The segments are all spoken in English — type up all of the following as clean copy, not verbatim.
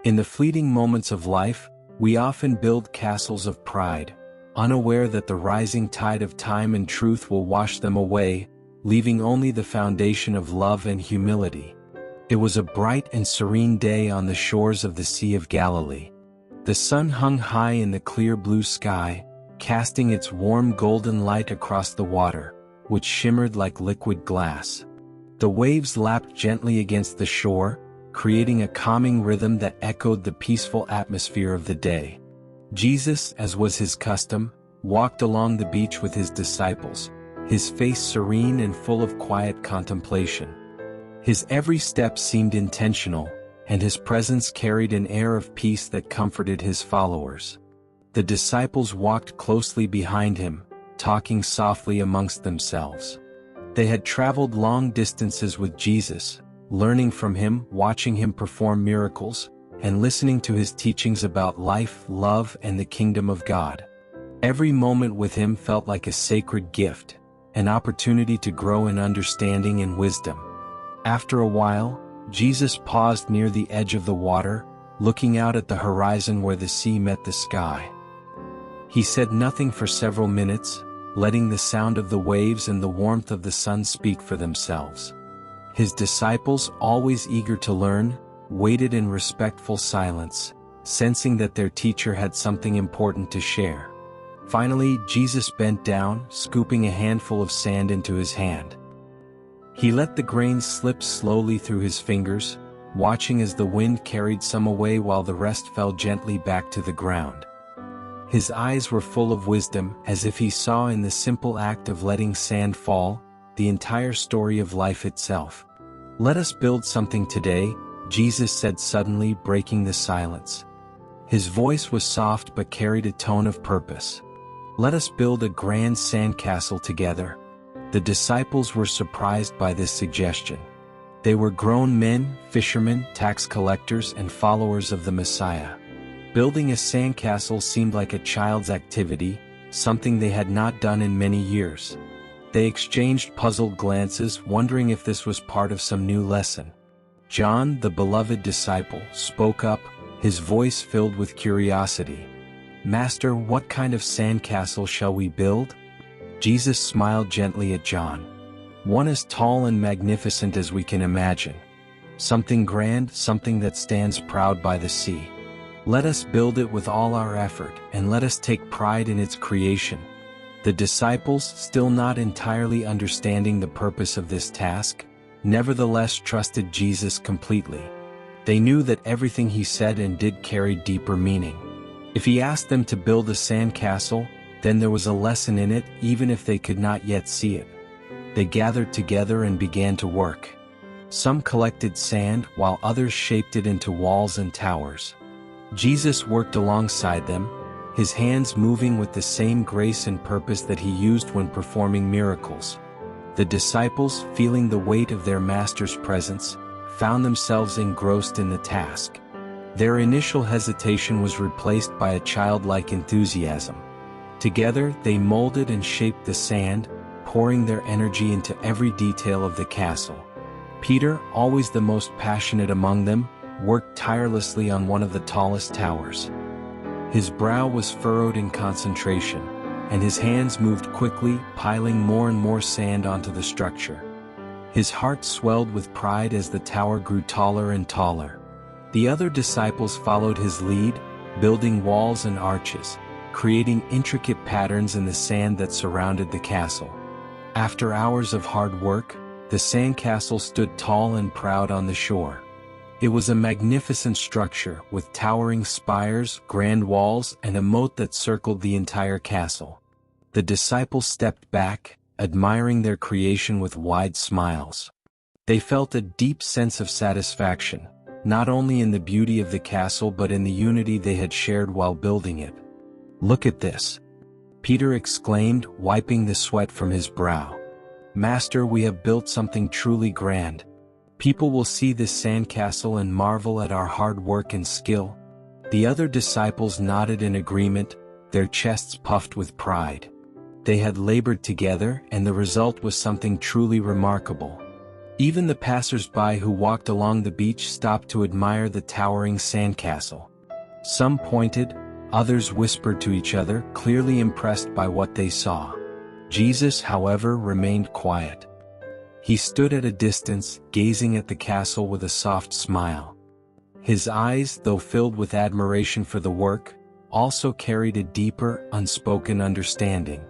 In the fleeting moments of life, we often build castles of pride, unaware that the rising tide of time and truth will wash them away, leaving only the foundation of love and humility. It was a bright and serene day on the shores of the Sea of Galilee. The sun hung high in the clear blue sky, casting its warm golden light across the water, which shimmered like liquid glass. The waves lapped gently against the shore, creating a calming rhythm that echoed the peaceful atmosphere of the day. Jesus, as was his custom, walked along the beach with his disciples, his face serene and full of quiet contemplation. His every step seemed intentional, and his presence carried an air of peace that comforted his followers. The disciples walked closely behind him, talking softly amongst themselves. They had traveled long distances with Jesus, learning from him, watching him perform miracles, and listening to his teachings about life, love, and the kingdom of God. Every moment with him felt like a sacred gift, an opportunity to grow in understanding and wisdom. After a while, Jesus paused near the edge of the water, looking out at the horizon where the sea met the sky. He said nothing for several minutes, letting the sound of the waves and the warmth of the sun speak for themselves. His disciples, always eager to learn, waited in respectful silence, sensing that their teacher had something important to share. Finally, Jesus bent down, scooping a handful of sand into his hand. He let the grains slip slowly through his fingers, watching as the wind carried some away while the rest fell gently back to the ground. His eyes were full of wisdom, as if he saw in the simple act of letting sand fall, the entire story of life itself. "Let us build something today," Jesus said suddenly, breaking the silence. His voice was soft but carried a tone of purpose. "Let us build a grand sandcastle together." The disciples were surprised by this suggestion. They were grown men, fishermen, tax collectors, and followers of the Messiah. Building a sandcastle seemed like a child's activity, something they had not done in many years. They exchanged puzzled glances, wondering if this was part of some new lesson. John, the beloved disciple, spoke up, his voice filled with curiosity. "Master, what kind of sandcastle shall we build?" Jesus smiled gently at John. "One as tall and magnificent as we can imagine. Something grand, something that stands proud by the sea. Let us build it with all our effort, and let us take pride in its creation." The disciples, still not entirely understanding the purpose of this task, nevertheless trusted Jesus completely. They knew that everything he said and did carried deeper meaning. If he asked them to build a sandcastle, then there was a lesson in it, even if they could not yet see it. They gathered together and began to work. Some collected sand, while others shaped it into walls and towers. Jesus worked alongside them, his hands moving with the same grace and purpose that he used when performing miracles. The disciples, feeling the weight of their master's presence, found themselves engrossed in the task. Their initial hesitation was replaced by a childlike enthusiasm. Together, they molded and shaped the sand, pouring their energy into every detail of the castle. Peter, always the most passionate among them, worked tirelessly on one of the tallest towers. His brow was furrowed in concentration, and his hands moved quickly, piling more and more sand onto the structure. His heart swelled with pride as the tower grew taller and taller. The other disciples followed his lead, building walls and arches, creating intricate patterns in the sand that surrounded the castle. After hours of hard work, the sandcastle stood tall and proud on the shore. It was a magnificent structure, with towering spires, grand walls, and a moat that circled the entire castle. The disciples stepped back, admiring their creation with wide smiles. They felt a deep sense of satisfaction, not only in the beauty of the castle but in the unity they had shared while building it. "Look at this!" Peter exclaimed, wiping the sweat from his brow. "Master, we have built something truly grand. People will see this sandcastle and marvel at our hard work and skill." The other disciples nodded in agreement, their chests puffed with pride. They had labored together, and the result was something truly remarkable. Even the passers-by who walked along the beach stopped to admire the towering sandcastle. Some pointed, others whispered to each other, clearly impressed by what they saw. Jesus, however, remained quiet. He stood at a distance, gazing at the castle with a soft smile. His eyes, though filled with admiration for the work, also carried a deeper, unspoken understanding.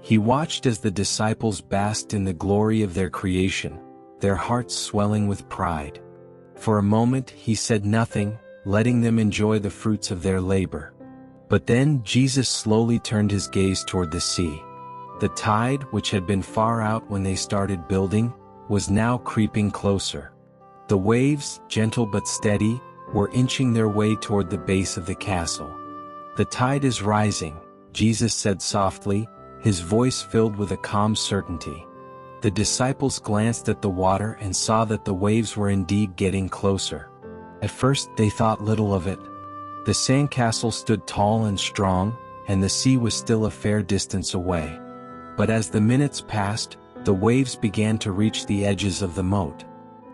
He watched as the disciples basked in the glory of their creation, their hearts swelling with pride. For a moment he said nothing, letting them enjoy the fruits of their labor. But then Jesus slowly turned his gaze toward the sea. The tide, which had been far out when they started building, was now creeping closer. The waves, gentle but steady, were inching their way toward the base of the castle. "The tide is rising," Jesus said softly, his voice filled with a calm certainty. The disciples glanced at the water and saw that the waves were indeed getting closer. At first they thought little of it. The sandcastle stood tall and strong, and the sea was still a fair distance away. But as the minutes passed, the waves began to reach the edges of the moat.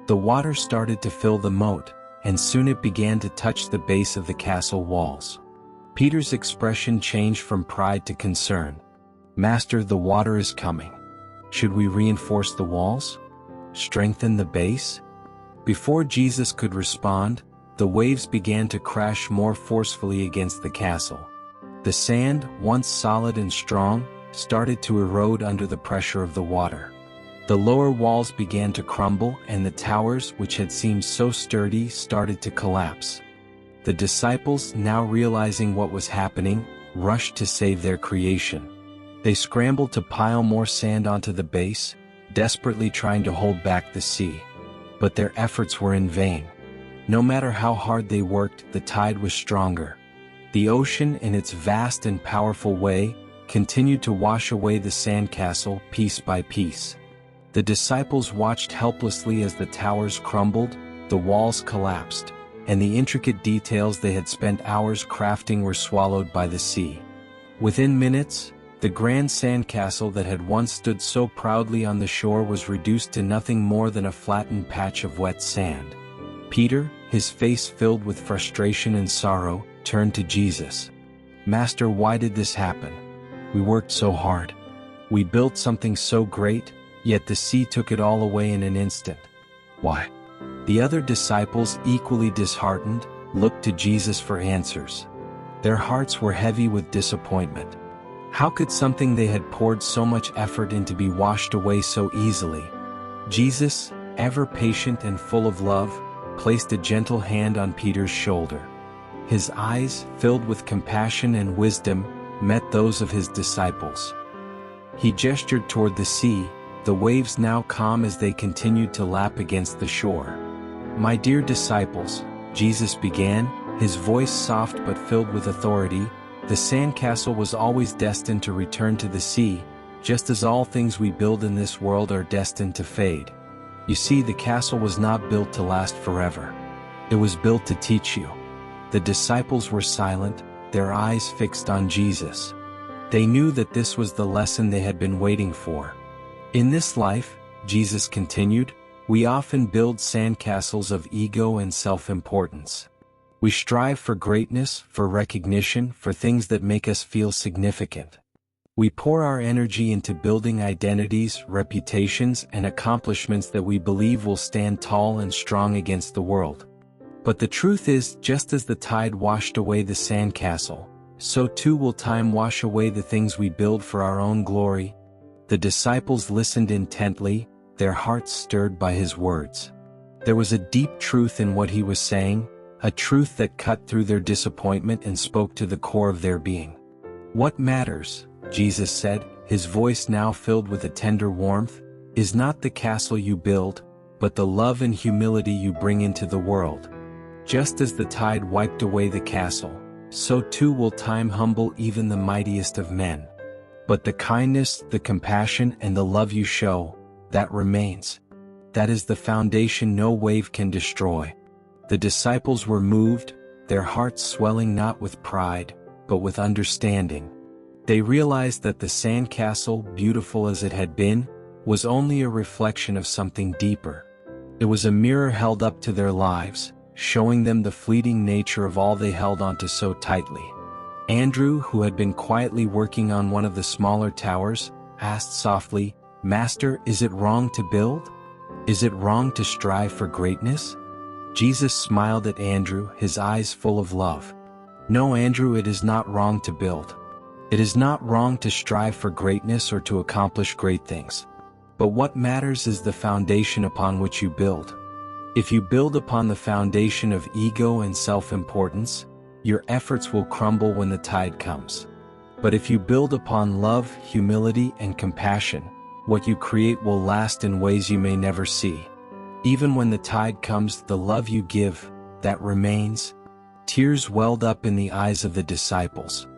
The water started to fill the moat, and soon it began to touch the base of the castle walls. Peter's expression changed from pride to concern. "Master, the water is coming. Should we reinforce the walls? Strengthen the base?" Before Jesus could respond, the waves began to crash more forcefully against the castle. The sand, once solid and strong, started to erode under the pressure of the water. The lower walls began to crumble, and the towers, which had seemed so sturdy, started to collapse. The disciples, now realizing what was happening, rushed to save their creation. They scrambled to pile more sand onto the base, desperately trying to hold back the sea. But their efforts were in vain. No matter how hard they worked, the tide was stronger. The ocean, in its vast and powerful way, continued to wash away the sandcastle piece by piece. The disciples watched helplessly as the towers crumbled, the walls collapsed, and the intricate details they had spent hours crafting were swallowed by the sea. Within minutes, the grand sandcastle that had once stood so proudly on the shore was reduced to nothing more than a flattened patch of wet sand. Peter, his face filled with frustration and sorrow, turned to Jesus. "Master, why did this happen? We worked so hard. We built something so great, yet the sea took it all away in an instant. Why?" The other disciples, equally disheartened, looked to Jesus for answers. Their hearts were heavy with disappointment. How could something they had poured so much effort into be washed away so easily? Jesus, ever patient and full of love, placed a gentle hand on Peter's shoulder. His eyes, filled with compassion and wisdom, met those of his disciples. He gestured toward the sea, the waves now calm as they continued to lap against the shore. "My dear disciples," Jesus began, his voice soft but filled with authority, "the sandcastle was always destined to return to the sea, just as all things we build in this world are destined to fade. You see, the castle was not built to last forever. It was built to teach you." The disciples were silent, their eyes fixed on Jesus. They knew that this was the lesson they had been waiting for. "In this life," Jesus continued, "we often build sandcastles of ego and self-importance. We strive for greatness, for recognition, for things that make us feel significant. We pour our energy into building identities, reputations, and accomplishments that we believe will stand tall and strong against the world. But the truth is, just as the tide washed away the sandcastle, so too will time wash away the things we build for our own glory." The disciples listened intently, their hearts stirred by his words. There was a deep truth in what he was saying, a truth that cut through their disappointment and spoke to the core of their being. "What matters," Jesus said, his voice now filled with a tender warmth, "is not the castle you build, but the love and humility you bring into the world. Just as the tide wiped away the castle, so too will time humble even the mightiest of men. But the kindness, the compassion, and the love you show, that remains. That is the foundation no wave can destroy." The disciples were moved, their hearts swelling not with pride, but with understanding. They realized that the sandcastle, beautiful as it had been, was only a reflection of something deeper. It was a mirror held up to their lives, showing them the fleeting nature of all they held onto so tightly. Andrew, who had been quietly working on one of the smaller towers, asked softly, "Master, is it wrong to build? Is it wrong to strive for greatness?" Jesus smiled at Andrew, his eyes full of love. "No, Andrew, it is not wrong to build. It is not wrong to strive for greatness or to accomplish great things. But what matters is the foundation upon which you build. If you build upon the foundation of ego and self-importance, your efforts will crumble when the tide comes. But if you build upon love, humility, and compassion, what you create will last in ways you may never see. Even when the tide comes, the love you give, that remains." Tears welled up in the eyes of the disciples.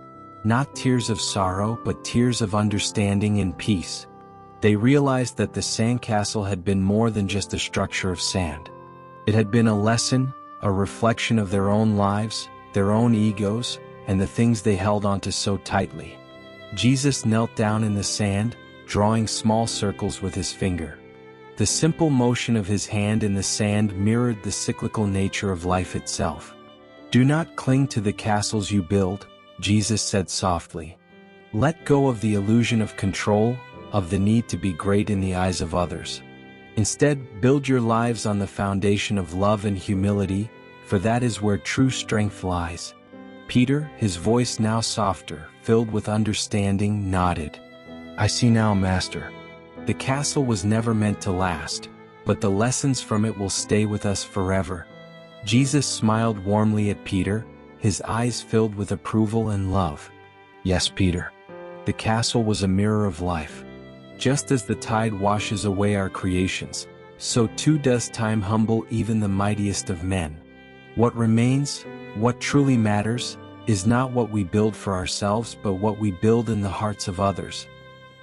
Not tears of sorrow, but tears of understanding and peace. They realized that the sandcastle had been more than just a structure of sand. It had been a lesson, a reflection of their own lives, their own egos, and the things they held onto so tightly. Jesus knelt down in the sand, drawing small circles with his finger. The simple motion of his hand in the sand mirrored the cyclical nature of life itself. "Do not cling to the castles you build," Jesus said softly. "Let go of the illusion of control, of the need to be great in the eyes of others. Instead, build your lives on the foundation of love and humility, for that is where true strength lies." Peter, his voice now softer, filled with understanding, nodded. "I see now, Master. The castle was never meant to last, but the lessons from it will stay with us forever." Jesus smiled warmly at Peter, his eyes filled with approval and love. "Yes, Peter. The castle was a mirror of life. Just as the tide washes away our creations, so too does time humble even the mightiest of men. What remains, what truly matters, is not what we build for ourselves but what we build in the hearts of others."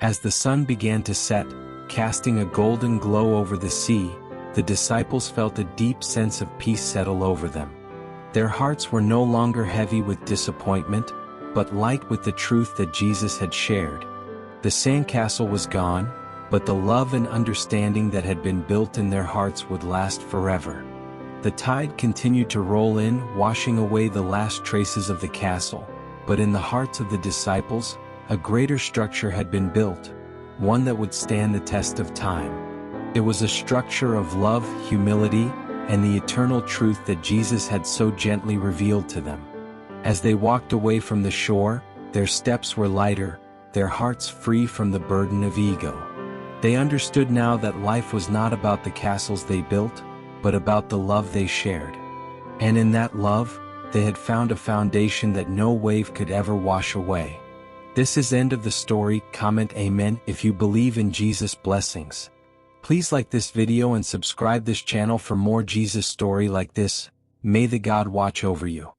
As the sun began to set, casting a golden glow over the sea, the disciples felt a deep sense of peace settle over them. Their hearts were no longer heavy with disappointment, but light with the truth that Jesus had shared. The sandcastle was gone, but the love and understanding that had been built in their hearts would last forever. The tide continued to roll in, washing away the last traces of the castle, but in the hearts of the disciples, a greater structure had been built, one that would stand the test of time. It was a structure of love, humility, and the eternal truth that Jesus had so gently revealed to them. As they walked away from the shore, their steps were lighter, their hearts free from the burden of ego. They understood now that life was not about the castles they built, but about the love they shared. And in that love, they had found a foundation that no wave could ever wash away. This is end of the story. Comment amen if you believe in Jesus' blessings. Please like this video and subscribe this channel for more Jesus story like this. May the God watch over you.